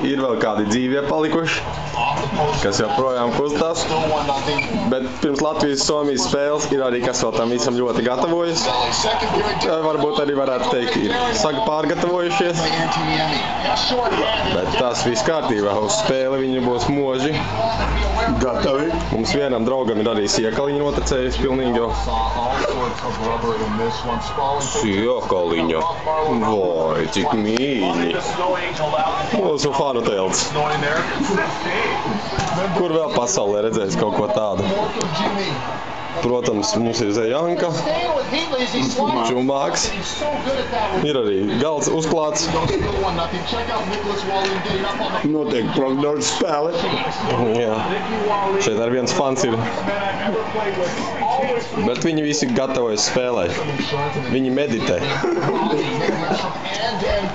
Ir vēl kādi dzīvie palikuši, kas joprojām kustās, bet pirms Latvijas-Somijas spēles ir arī kas vēl tam visam ļoti gatavojas. Varbūt arī varētu teikt, ir pārgatavojušies, bet tas viss kārtībā. Uz spēli viņi būs moži. Gatavi. Mums vienam draugam ir arī siekaliņa notecējis pilnīgi jau. Siekaliņa. Vai, cik mīļi. Mūsu fanu telts. Kur vēl pasaulē redzējis kaut ko tādu? Protams, mums ir Zejanka, Čumāks, ir arī galds uzklāts. Notiek prognozes spēle. Jā, šeit ar viens fans ir. Bet viņi visi gatavojas spēlēt. Viņi meditē.